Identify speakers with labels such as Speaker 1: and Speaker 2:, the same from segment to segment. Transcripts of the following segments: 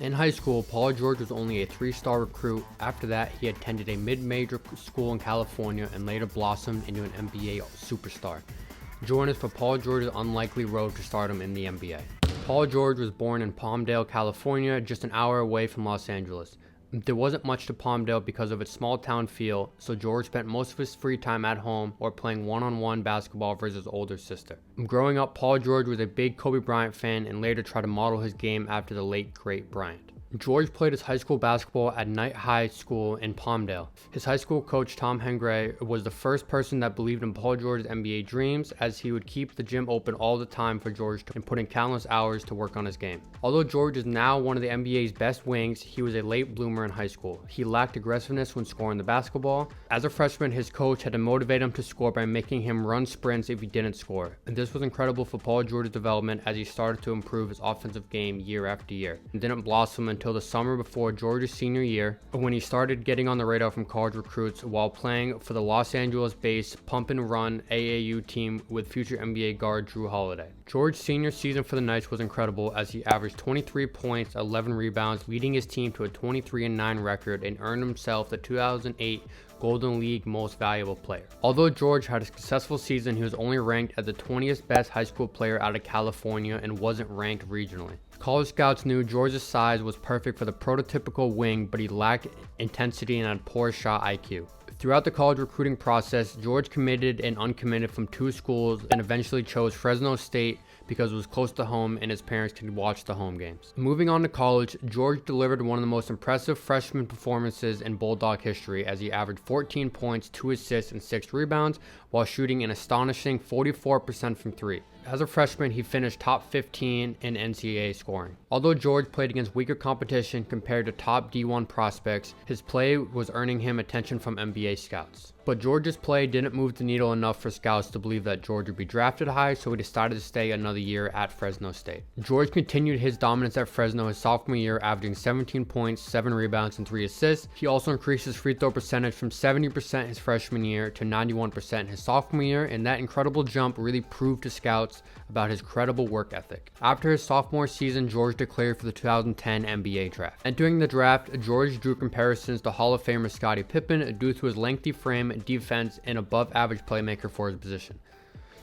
Speaker 1: In high school, Paul George was only a 3-star recruit. After that, he attended a mid-major school in California and later blossomed into an NBA superstar. Join us for Paul George's unlikely road to stardom in the NBA. Paul George was born in Palmdale, California, just an hour away from Los Angeles. There wasn't much to Palmdale because of its small town feel, so George spent most of his free time at home or playing one-on-one basketball versus his older sister. Growing up, Paul George was a big Kobe Bryant fan and later tried to model his game after the late great Bryant. George played his high school basketball at Knight High School in Palmdale. His high school coach, Tom Hengray, was the first person that believed in Paul George's NBA dreams, as he would keep the gym open all the time for George and put in countless hours to work on his game. Although George is now one of the NBA's best wings, he was a late bloomer in high school. He lacked aggressiveness when scoring the basketball. As a freshman, his coach had to motivate him to score by making him run sprints if he didn't score. And this was incredible for Paul George's development as he started to improve his offensive game year after year, and didn't blossom until the summer before George's senior year, when he started getting on the radar from college recruits while playing for the Los Angeles-based Pump and Run AAU team with future NBA guard Drew Holiday. George's senior season for the Knights was incredible as he averaged 23 points, 11 rebounds, leading his team to a 23-9 record and earned himself the 2008 Golden League Most Valuable Player. Although George had a successful season, he was only ranked as the 20th best high school player out of California and wasn't ranked regionally. College scouts knew George's size was perfect for the prototypical wing, but he lacked intensity and had poor shot IQ. Throughout the college recruiting process, George committed and uncommitted from 2 schools and eventually chose Fresno State because it was close to home and his parents could watch the home games. Moving on to college, George delivered one of the most impressive freshman performances in Bulldog history as he averaged 14 points, 2 assists, and 6 rebounds while shooting an astonishing 44% from 3. As a freshman, he finished top 15 in NCAA scoring. Although George played against weaker competition compared to top D1 prospects, his play was earning him attention from NBA scouts. But George's play didn't move the needle enough for scouts to believe that George would be drafted high, so he decided to stay another year at Fresno State. George continued his dominance at Fresno his sophomore year, averaging 17 points, 7 rebounds, and 3 assists. He also increased his free throw percentage from 70% his freshman year to 91% his sophomore year, and that incredible jump really proved to scouts about his credible work ethic. After his sophomore season, George declared for the 2010 NBA draft. Entering the draft, George drew comparisons to Hall of Famer Scottie Pippen due to his lengthy frame, defense, and above-average playmaker for his position.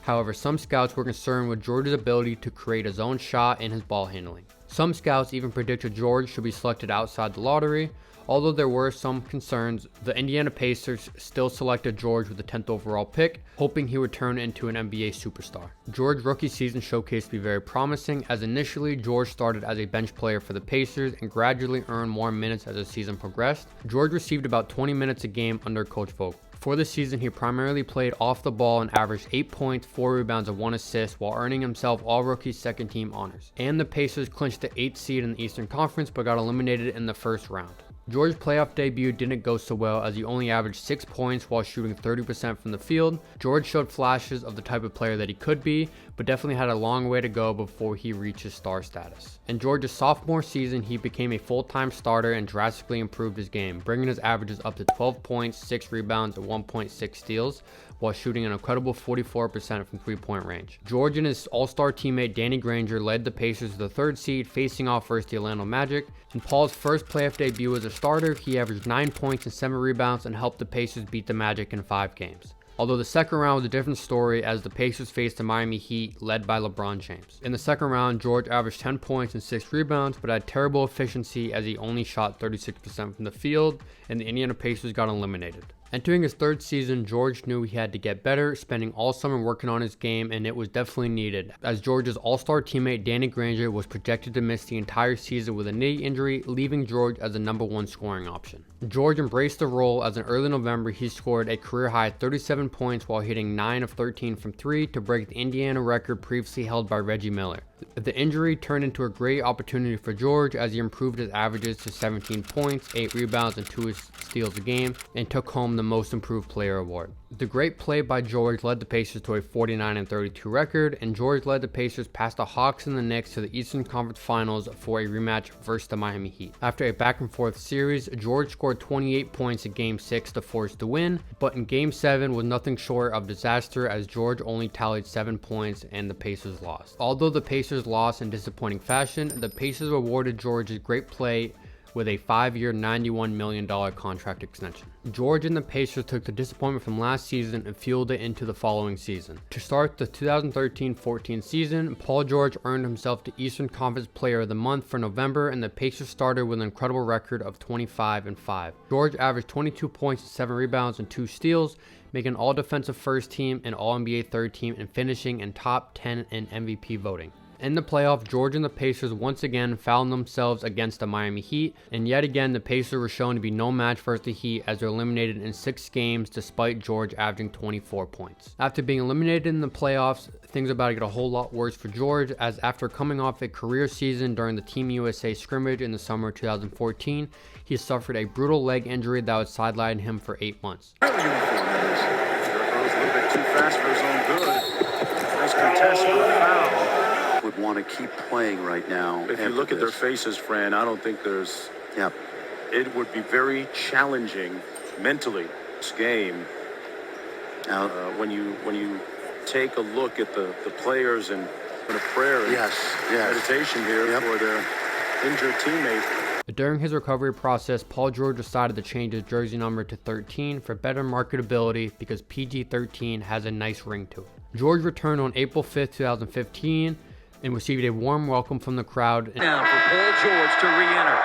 Speaker 1: However, some scouts were concerned with George's ability to create his own shot and his ball handling. Some scouts even predicted George should be selected outside the lottery. Although there were some concerns, the Indiana Pacers still selected George with the 10th overall pick, hoping he would turn into an NBA superstar. George's rookie season showcased to be very promising, as initially George started as a bench player for the Pacers and gradually earned more minutes as the season progressed. George received about 20 minutes a game under Coach Vogel. For the season, he primarily played off the ball and averaged 8 points, 4 rebounds, and 1 assist while earning himself All-Rookie second-team honors. And the Pacers clinched the 8th seed in the Eastern Conference but got eliminated in the first round. George's playoff debut didn't go so well as he only averaged 6 points while shooting 30% from the field. George showed flashes of the type of player that he could be, but definitely had a long way to go before he reaches star status. In George's sophomore season, he became a full-time starter and drastically improved his game, bringing his averages up to 12 points, 6 rebounds, and 1.6 steals, while shooting an incredible 44% from three-point range. George and his all-star teammate Danny Granger led the Pacers to the 3rd seed, facing off versus the Orlando Magic. In Paul's first playoff debut as a starter, he averaged 9 points and 7 rebounds and helped the Pacers beat the Magic in 5 games. Although the second round was a different story as the Pacers faced the Miami Heat led by LeBron James. In the second round, George averaged 10 points and 6 rebounds, but had terrible efficiency as he only shot 36% from the field, and the Indiana Pacers got eliminated. Entering his 3rd season, George knew he had to get better, spending all summer working on his game, and it was definitely needed, as George's all-star teammate Danny Granger was projected to miss the entire season with a knee injury, leaving George as the #1 scoring option. George embraced the role as in early November he scored a career-high 37 points while hitting 9 of 13 from 3 to break the Indiana record previously held by Reggie Miller. The injury turned into a great opportunity for George as he improved his averages to 17 points, 8 rebounds, and 2 steals a game, and took home the Most Improved Player award. The great play by George led the Pacers to a 49-32 record, and George led the Pacers past the Hawks and the Knicks to the Eastern Conference Finals for a rematch versus the Miami Heat. After a back-and-forth series, George scored 28 points in Game 6 to force the win, but in Game 7 was nothing short of disaster as George only tallied 7 points and the Pacers lost. Although the Pacers lost in disappointing fashion, the Pacers rewarded George's great play with a 5-year, $91 million contract extension. George and the Pacers took the disappointment from last season and fueled it into the following season. To start the 2013-14 season, Paul George earned himself the Eastern Conference Player of the Month for November, and the Pacers started with an incredible record of 25-5. George averaged 22 points, 7 rebounds, and 2 steals, making All-Defensive First Team and All-NBA Third Team, and finishing in top 10 in MVP voting. In the playoff, George and the Pacers once again found themselves against the Miami Heat, and yet again the Pacers were shown to be no match versus the Heat as they're eliminated in 6 games despite George averaging 24 points. After being eliminated in the playoffs, things are about to get a whole lot worse for George, as after coming off a career season during the Team USA scrimmage in the summer of 2014, he suffered a brutal leg injury that would sideline him for 8 months.
Speaker 2: Goes a little bit too fast for his own good. Nice contest for a foul.
Speaker 3: Would want to keep playing right now.
Speaker 2: If you look at their faces, Fran, I don't think there's...
Speaker 3: Yeah.
Speaker 2: It would be very challenging mentally, this game, when you take a look at the players and a prayer and meditation here for their injured teammate.
Speaker 1: During his recovery process, Paul George decided to change his jersey number to 13 for better marketability because PG-13 has a nice ring to it. George returned on April 5th, 2015, and received a warm welcome from the crowd.
Speaker 4: Now for Paul George to re-enter.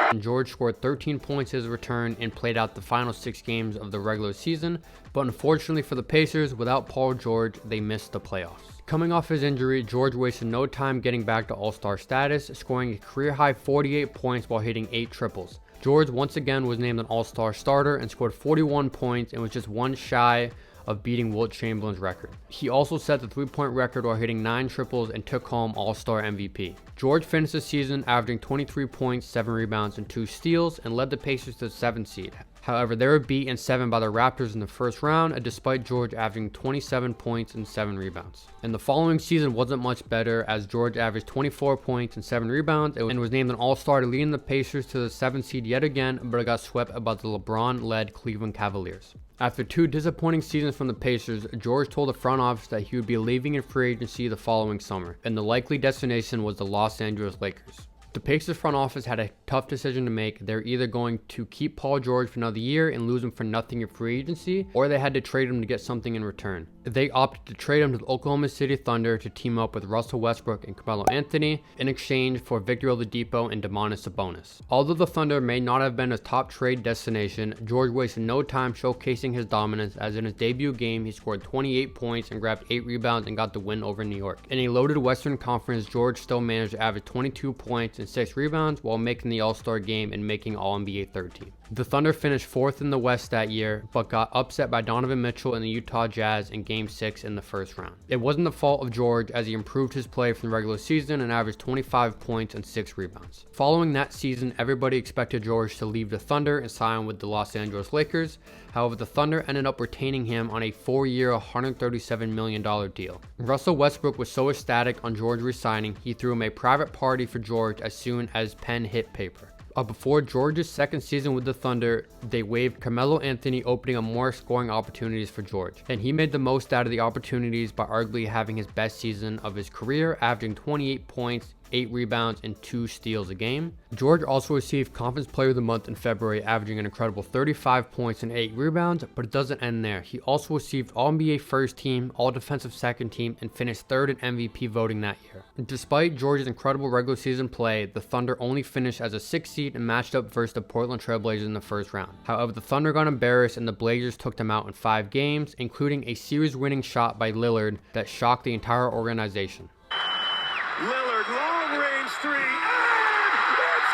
Speaker 1: And George scored 13 points as a return and played out the final 6 games of the regular season, but unfortunately for the Pacers, without Paul George, they missed the playoffs. Coming off his injury, George wasted no time getting back to All-Star status, scoring a career-high 48 points while hitting 8 triples. George once again was named an All-Star starter and scored 41 points and was just one shy of beating Wilt Chamberlain's record. He also set the 3-point record while hitting 9 triples and took home All-Star MVP. George finished the season averaging 23 points, 7 rebounds, and 2 steals, and led the Pacers to the 7th seed. However, they were beat in 7 by the Raptors in the first round, despite George averaging 27 points and 7 rebounds. And the following season wasn't much better, as George averaged 24 points and 7 rebounds and was named an All-Star, leading the Pacers to the 7th seed yet again, but it got swept by the LeBron-led Cleveland Cavaliers. After 2 disappointing seasons from the Pacers, George told the front office that he would be leaving in free agency the following summer, and the likely destination was the Los Angeles Lakers. The Pacers front office had a tough decision to make. They're either going to keep Paul George for another year and lose him for nothing in free agency, or they had to trade him to get something in return. They opted to trade him to the Oklahoma City Thunder to team up with Russell Westbrook and Carmelo Anthony in exchange for Victor Oladipo and Domantas Sabonis. Although the Thunder may not have been a top trade destination, George wasted no time showcasing his dominance, as in his debut game he scored 28 points and grabbed 8 rebounds and got the win over New York. In a loaded Western Conference, George still managed to average 22 points and 6 rebounds while making the All-Star game and making All-NBA Third Team. The Thunder finished 4th in the West that year, but got upset by Donovan Mitchell and the Utah Jazz in Game 6 in the first round. It wasn't the fault of George, as he improved his play from the regular season and averaged 25 points and 6 rebounds. Following that season, everybody expected George to leave the Thunder and sign with the Los Angeles Lakers. However, the Thunder ended up retaining him on a 4-year, $137 million deal. Russell Westbrook was so ecstatic on George resigning, he threw him a private party for George as soon as pen hit paper. Before George's second season with the Thunder, they waived Carmelo Anthony, opening up more scoring opportunities for George. And he made the most out of the opportunities by arguably having his best season of his career, averaging 28 points, 8 rebounds, and 2 steals a game. George also received Conference Player of the Month in February, averaging an incredible 35 points and 8 rebounds, but it doesn't end there. He also received All-NBA First Team, All-Defensive Second Team, and finished 3rd in MVP voting that year. Despite George's incredible regular season play, the Thunder only finished as a 6th seed and matched up versus the Portland Trail Blazers in the first round. However, the Thunder got embarrassed and the Blazers took them out in 5 games, including a series-winning shot by Lillard that shocked the entire organization.
Speaker 2: Lillard, long-range 3, and it's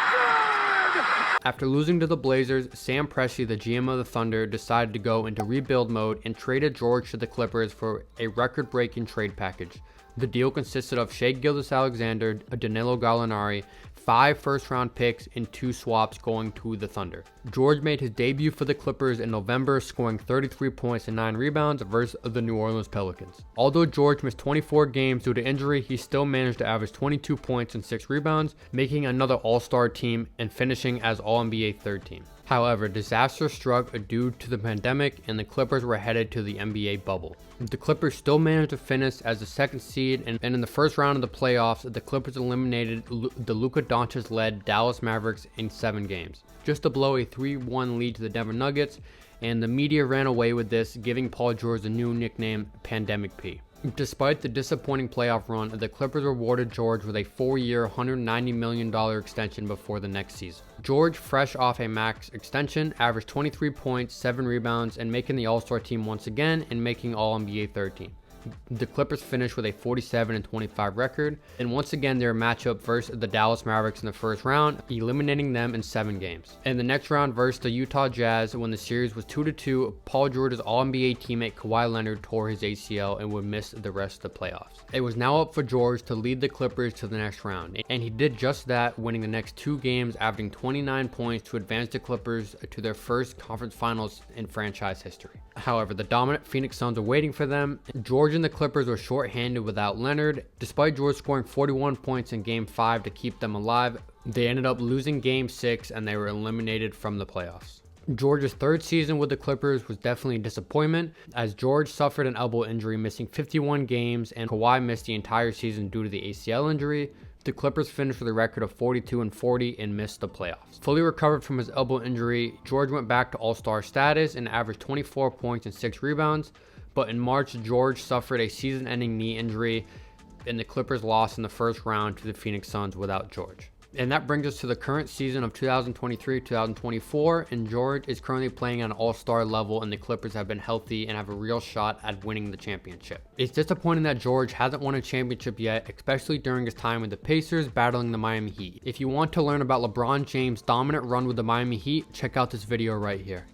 Speaker 2: good!
Speaker 1: After losing to the Blazers, Sam Presti, the GM of the Thunder, decided to go into rebuild mode and traded George to the Clippers for a record-breaking trade package. The deal consisted of Shai Gilgeous-Alexander, Danilo Gallinari, 5 first-round picks, and 2 swaps going to the Thunder. George made his debut for the Clippers in November, scoring 33 points and 9 rebounds versus the New Orleans Pelicans. Although George missed 24 games due to injury, he still managed to average 22 points and 6 rebounds, making another All-Star team and finishing as All-NBA third team. However, disaster struck due to the pandemic and the Clippers were headed to the NBA bubble. The Clippers still managed to finish as the 2nd seed, and in the first round of the playoffs, the Clippers eliminated the Luka Doncic-led Dallas Mavericks in 7 games, just to blow a 3-1 lead to the Denver Nuggets, and the media ran away with this, giving Paul George a new nickname, Pandemic P. Despite the disappointing playoff run, the Clippers rewarded George with a 4-year, $190 million extension before the next season. George, fresh off a max extension, averaged 23 points, 7 rebounds, and making the All-Star team once again and making All-NBA third team. The Clippers finished with a 47-25 record, and once again their matchup versus the Dallas Mavericks in the first round, eliminating them in 7 games. In the next round versus the Utah Jazz, when the series was 2-2, Paul George's All-NBA teammate Kawhi Leonard tore his ACL and would miss the rest of the playoffs. It was now up for George to lead the Clippers to the next round, and he did just that, winning the next 2 games, averaging 29 points to advance the Clippers to their first conference finals in franchise history. However, the dominant Phoenix Suns were waiting for them. George and the Clippers were short-handed without Leonard. Despite George scoring 41 points in Game 5 to keep them alive, they ended up losing Game 6 and they were eliminated from the playoffs. George's 3rd season with the Clippers was definitely a disappointment, as George suffered an elbow injury, missing 51 games, and Kawhi missed the entire season due to the ACL injury. The Clippers finished with a record of 42-40 and missed the playoffs. Fully recovered from his elbow injury, George went back to All-Star status and averaged 24 points and 6 rebounds, but in March, George suffered a season-ending knee injury, and the Clippers lost in the first round to the Phoenix Suns without George. And that brings us to the current season of 2023-2024, and George is currently playing on an all-star level, and the Clippers have been healthy and have a real shot at winning the championship. It's disappointing that George hasn't won a championship yet, especially during his time with the Pacers battling the Miami Heat. If you want to learn about LeBron James' dominant run with the Miami Heat, check out this video right here.